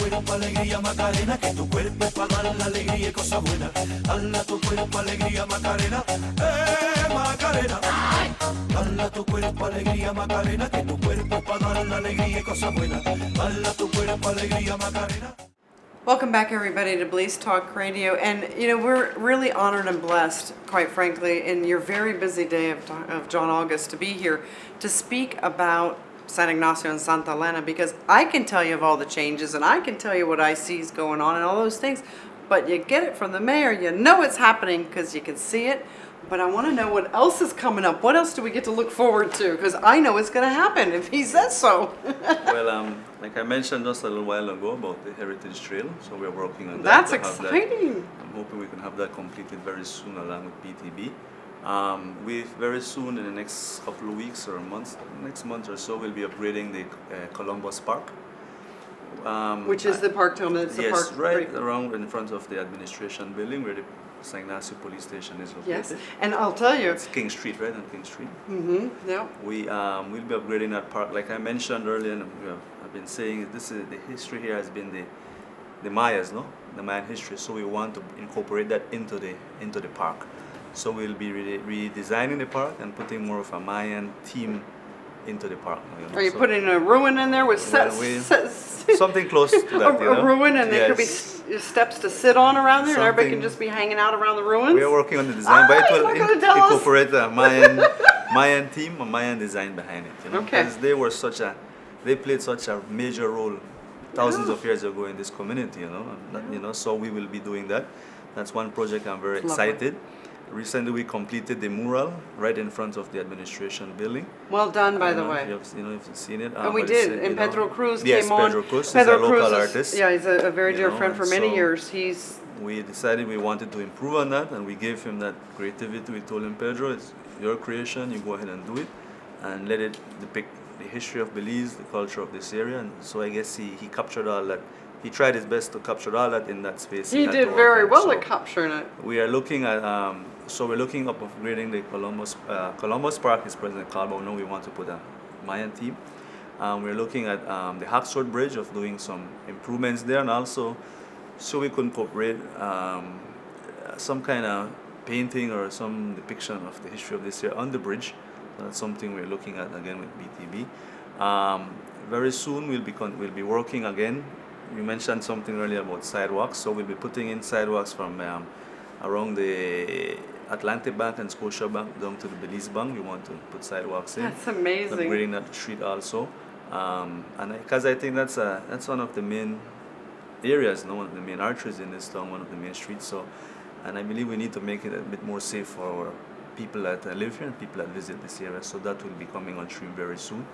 cuerpo alegría Macarena, que tu cuerpo es para dar la alegría y cosas buenas. Dala tu cuerpo alegría Macarena, Macarena. Dala tu cuerpo alegría Macarena, que tu cuerpo es para dar la alegría y cosas buenas. Dala tu cuerpo alegría Macarena. Welcome back, everybody, to Belize Talk Radio. And, you know, we're really honored and blessed, quite frankly, in your very busy day of John August to be here to speak about San Ignacio and Santa Elena, because I can tell you of all the changes and I can tell you what I see is going on and all those things, but you get it from the mayor, you know it's happening because you can see it. But I want to know what else is coming up. What else do we get to look forward to? Because I know it's going to happen if he says so. Well, like I mentioned just a little while ago about the Heritage Trail, so we're working on that. That's exciting. I'm hoping we can have that completed very soon along with PTB. We very soon, in the next couple of weeks or months, next month or so, we'll be upgrading the Columbus Park. Which is the park, tell me, it's the yes, park. right around in front of the administration building where the San Ignacio Police Station is located. Yes, and I'll tell you. It's King Street, right, on King Street. Mm-hmm, yeah. We'll be upgrading that park. Like I mentioned earlier, and I've been saying, this is the history here has been the Mayas, no? The Mayan history. So we want to incorporate that into the park. So we'll be redesigning the park and putting more of a Mayan theme into the park. You know? Are you putting a ruin in there with something close to that? A ruin, and there could be steps to sit on around there, and everybody can just be hanging out around the ruins? We are working on the design, but it will incorporate a Mayan theme, a Mayan design behind it. You know? Okay. Because they played such a major role thousands of years ago in this community, you know. So we will be doing that. That's one project I'm very excited. Recently, we completed the mural right in front of the administration building. Well done, by the way. If you've seen it. And we did. And Pedro Cruz came on. Yes, Pedro Cruz is a local artist. Yeah, he's a very dear friend for many years. We decided we wanted to improve on that, and we gave him that creativity. We told him, Pedro, it's your creation. You go ahead and do it, and let it depict the history of Belize, the culture of this area. And so I guess he captured all that. He tried his best to capture all that in that space. He did very well at capturing it. We are looking at, we're looking up upgrading the Columbus Park is presently called, but now we want to put a Mayan theme. We're looking at the Hawksworth Bridge of doing some improvements there, and also so we could incorporate some kind of painting or some depiction of the history of this area on the bridge. So that's something we're looking at again with BTB. Very soon we'll be working again. You mentioned something earlier about sidewalks, so we'll be putting in sidewalks from around the Atlantic Bank and Scotia Bank down to the Belize Bank. We want to put sidewalks in. That's amazing. Upgrading that street also, and because I think that's one of the main areas, one of the main arteries in this town, one of the main streets. So, and I believe we need to make it a bit more safe for our people that live here and people that visit this area. So that will be coming on stream very soon,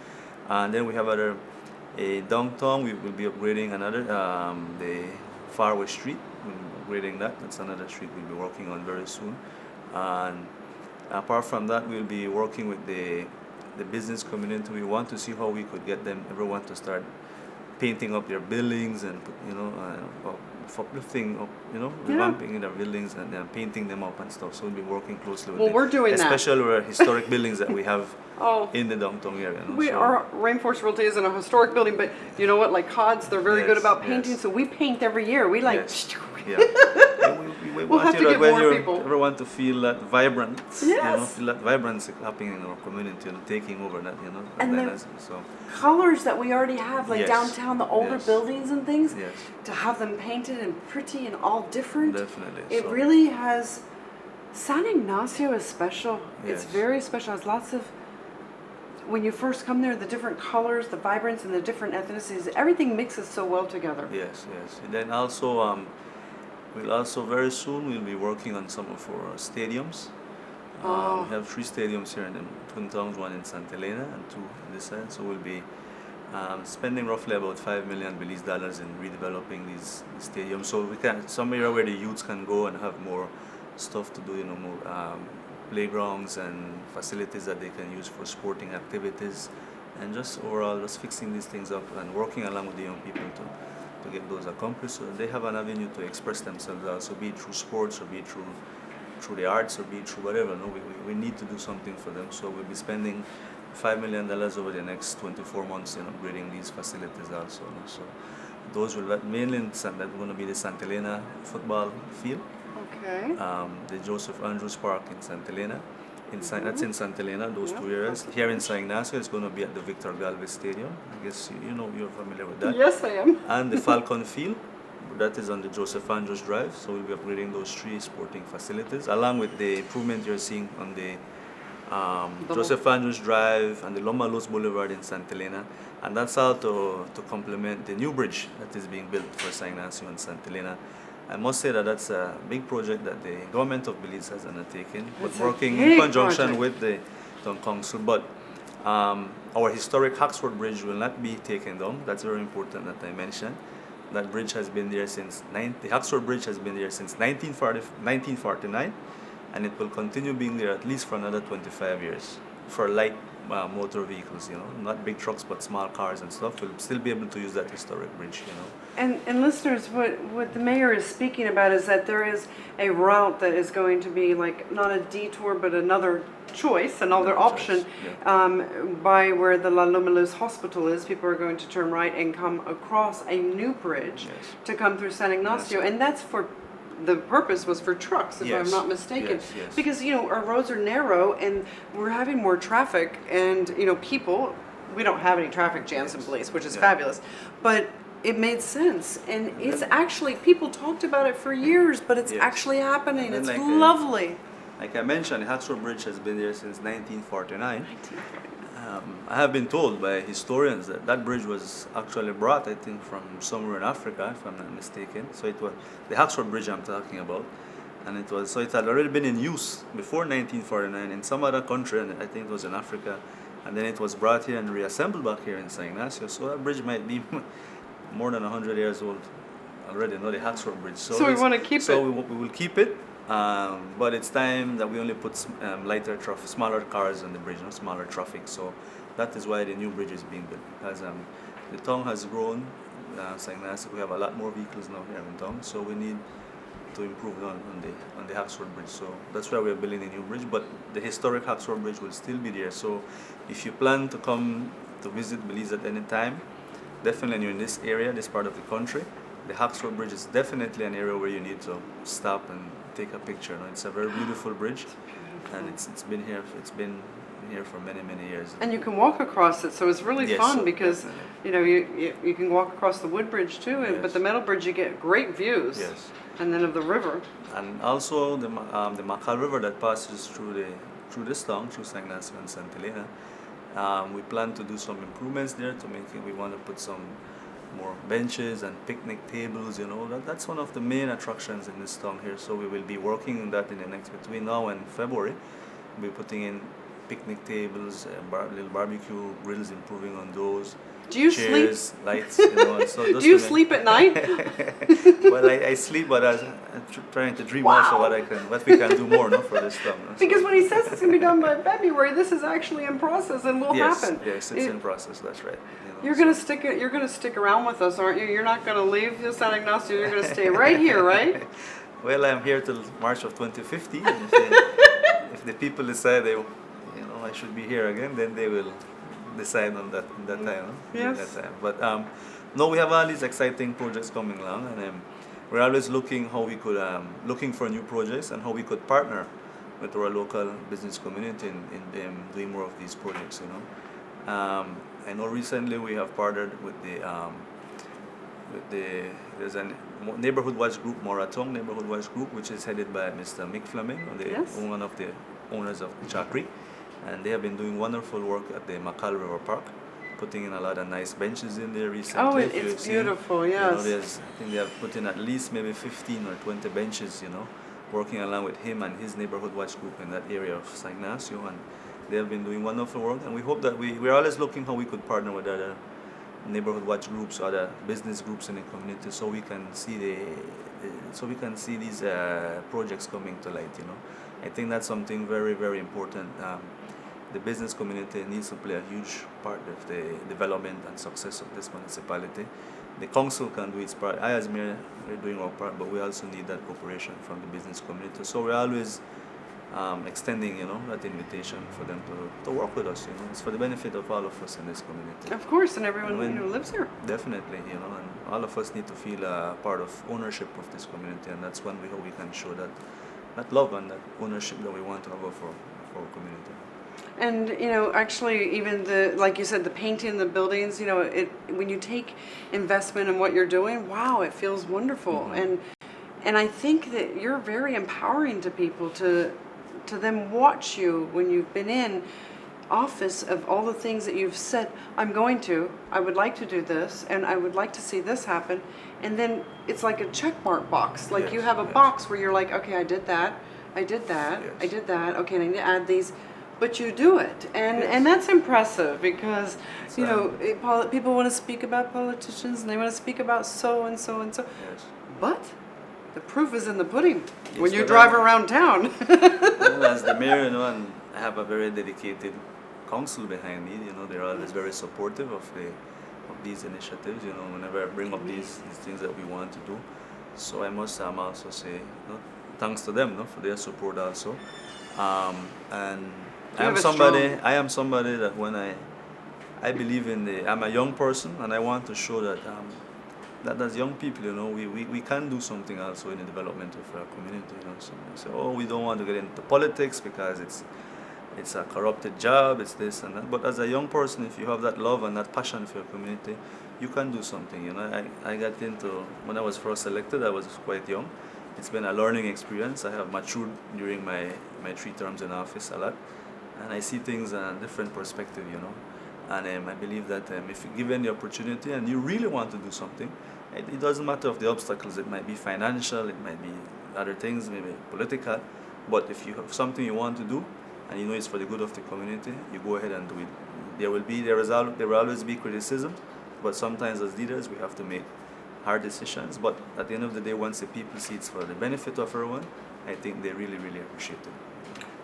and then we have other. Downtown, we will be upgrading another, the Faraway Street. We'll be upgrading that. That's another street we'll be working on very soon. And apart from that, we'll be working with the business community. We want to see how we could get everyone to start painting up their buildings and uplifting up, revamping their buildings and then painting them up and stuff. So we'll be working closely with we're doing that. Especially with historic buildings that we have in the downtown area. Our Rainforest Realty is in a historic building, but you know what? Like CODS, they're very good about painting, so we paint every year. We like. Yes. We want have to get more people. Everyone to feel that vibrance. Yes. Feel that vibrancy happening in our community, taking over that, And the colors that we already have, like downtown, the older buildings and things, to have them painted and pretty and all different. Definitely. It really has. San Ignacio is special. Yes. It's very special. It has lots of. When you first come there, the different colors, the vibrance, and the different ethnicities, everything mixes so well together. Yes. And then also, very soon we'll be working on some of our stadiums. We have 3 stadiums here in the Twin Towns, one in Santa Elena and 2 on this side. So we'll be spending roughly about $5 million Belize dollars in redeveloping these stadiums. So we can somewhere where the youths can go and have more stuff to do, more playgrounds and facilities that they can use for sporting activities, and just overall just fixing these things up and working along with the young people to get those accomplished, so they have an avenue to express themselves also, be it through sports or be it through the arts or be it through whatever. We need to do something for them, so we'll be spending $5 million over the next 24 months in upgrading these facilities also. So Those will mainly going to be the Santa Elena football field, Okay. the Joseph Andrews Park in Santa Elena. That's in Santa Elena, those Yeah, two areas. that's Here in San Ignacio, it's going to be at the Victor Galvez Stadium. I guess you're familiar with that. Yes, I am. And the Falcon Field, that is on the Joseph Andrews Drive. So we'll be upgrading those three sporting facilities, along with the improvement you're seeing on the Joseph Andrews Drive and the Loma Luz Boulevard in Santa Elena. And that's all to complement the new bridge that is being built for San Ignacio and Santa Elena. I must say that that's a big project that the government of Belize has undertaken, but It's a working big in conjunction project. with the town council. But our historic Haxford Bridge will not be taken down. That's very important that I mentioned. That bridge has been there since the Haxford Bridge has been there since 1949, and it will continue being there at least for another 25 years for light motor vehicles, not big trucks but small cars and stuff will still be able to use that historic bridge, And listeners, what the mayor is speaking about is that there is a route that is going to be like not a detour but another choice, another option, choice, yeah. by where the La Loma Luz Hospital is. People are going to turn right and come across a new bridge Yes. to come through San Ignacio, Yes. and that's for the purpose was for trucks, if I'm Yes. not mistaken. Yes, yes. Because our roads are narrow and we're having more traffic, and people. We don't have any traffic jams in Belize, which is Yeah. fabulous, but it made sense, and it's actually people talked about it for years, but it's Yes. actually happening. And It's then lovely. Like I mentioned, the Haxford Bridge has been there since 1949. I have been told by historians that that bridge was actually brought, I think, from somewhere in Africa, if I'm not mistaken. So it was the Haxford Bridge I'm talking about, and it had already been in use before 1949 in some other country, and I think it was in Africa, and then it was brought here and reassembled back here in San Ignacio. So that bridge might be more than 100 years old already, not the Haxford Bridge. So we want to keep so it. we will keep it. But it's time that we only put smaller cars on the bridge, smaller traffic. So that is why the new bridge is being built, because the town has grown. St. Ignacio, we have a lot more vehicles now here in town, so we need to improve on the Haxford Bridge. So that's why we're building a new bridge. But the historic Haxford Bridge will still be there. So if you plan to come to visit Belize at any time, definitely you're in this area, this part of the country, the Haxford Bridge is definitely an area where you need to stop and take a picture. It's a very beautiful bridge, and it's been here. It's been here for many years. And you can walk across it, so it's really Yes, fun so because definitely. you can walk across the wood bridge too, Yes. but the metal bridge you get great views. Yes. And then of the river. And also the Macal River that passes through this town, through San Ignacio and Santa Elena. We plan to do some improvements there to make it. We want to put some more benches and picnic tables. That's one of the main attractions in this town here. So we will be working on that in the next between now and February. We'll be putting in picnic tables, little barbecue grills, improving on those. Do you Chairs, sleep? lights, and so Do you sleep at night? Well, I sleep, but I'm trying to dream also what we can do more, for this stuff. Because when he says it's going to be done by February, this is actually in process and will happen. Yes, it's in process. That's right. You're going to stick around with us, aren't you? You're not going to leave San Ignacio. You're going to stay right here, right? Well, I'm here till March of 2050. And if the people decide I should be here again, then they will decide on that time. Yes. That time. But no, we have all these exciting projects coming along, and we're always looking looking for new projects and how we could partner with our local business community in doing more of these projects. I know recently we have partnered with there's a neighborhood watch group, Moratong Neighborhood Watch Group, which is headed by Mr. Mick Fleming, one of the owners of Chakri. And they have been doing wonderful work at the Macal River Park, putting in a lot of nice benches in there recently. Oh, it's beautiful, yes. I think they have put in at least maybe 15 or 20 benches, working along with him and his neighborhood watch group in that area of San Ignacio. And they have been doing wonderful work. And we hope that we're always looking how we could partner with other neighborhood watch groups, other business groups in the community, so we can see these projects coming to light. I think that's something very, very important. The business community needs to play a huge part of the development and success of this municipality. The council can do its part. I, as mayor, we're doing our part, but we also need that cooperation from the business community. So we're always extending, that invitation for them to work with us. It's for the benefit of all of us in this community. Of course, and everyone lives here. Definitely, and all of us need to feel a part of ownership of this community, and that's one way how we can show that love and that ownership that we want to have for our community. And actually, even like you said, the painting, the buildings. When you take investment in what you're doing, wow, it feels wonderful. Mm-hmm. And I think that you're very empowering to people to then watch you when you've been in office of all the things that you've said. I would like to do this, and I would like to see this happen. And then it's like a check mark box. Like you have a box where you're like, okay, I did that, I did that, I did that. Okay, and I need to add these. But you do it, and that's impressive because people want to speak about politicians and they want to speak about so and so and so. Yes. But the proof is in the pudding when you drive around town. As the mayor, and I have a very dedicated council behind me. They're always very supportive of these initiatives. Whenever I bring up these things that we want to do, so I must also say thanks to them for their support also, and. I am somebody that when I believe I'm a young person, and I want to show that that as young people, we can do something also in the development of our community. So I say, we don't want to get into politics because it's a corrupted job, it's this and that. But as a young person, if you have that love and that passion for your community, you can do something. I got into, when I was first elected, I was quite young. It's been a learning experience. I have matured during my 3 terms in office a lot. And I see things in a different perspective, And I believe that if you're given the opportunity and you really want to do something, it doesn't matter of the obstacles. It might be financial, it might be other things, maybe political. But if you have something you want to do, and it's for the good of the community, you go ahead and do it. There will always be criticism, but sometimes as leaders we have to make hard decisions. But at the end of the day, once the people see it's for the benefit of everyone, I think they really, really appreciate it.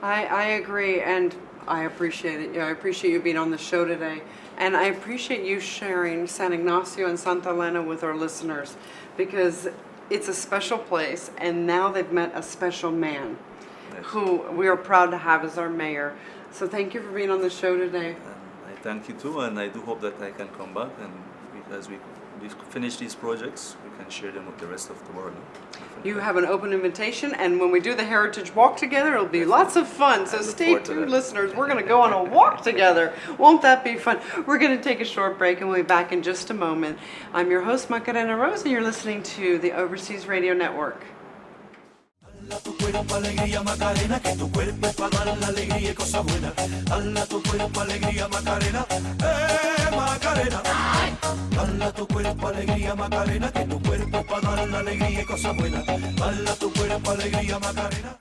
I agree, and I appreciate it. I appreciate you being on the show today, and I appreciate you sharing San Ignacio and Santa Elena with our listeners, because it's a special place, and now they've met a special man who we are proud to have as our mayor. So thank you for being on the show today. I thank you too, and I do hope that I can come back, and as we finish these projects, we can share them with the rest of the world. You have an open invitation, and when we do the Heritage Walk together, it'll be lots of fun. So stay tuned, listeners. We're going to go on a walk together. Won't that be fun? We're going to take a short break, and we'll be back in just a moment. I'm your host, Macarena Rose, and you're listening to the Overseas Radio Network. Dala tu cuerpo alegría Macarena, que tu cuerpo es para dar la alegría y cosas buenas. Dala tu cuerpo alegría Macarena, Macarena. Dala tu cuerpo alegría Macarena, que tu cuerpo es para dar la alegría y cosas buenas. Dala tu cuerpo alegría Macarena.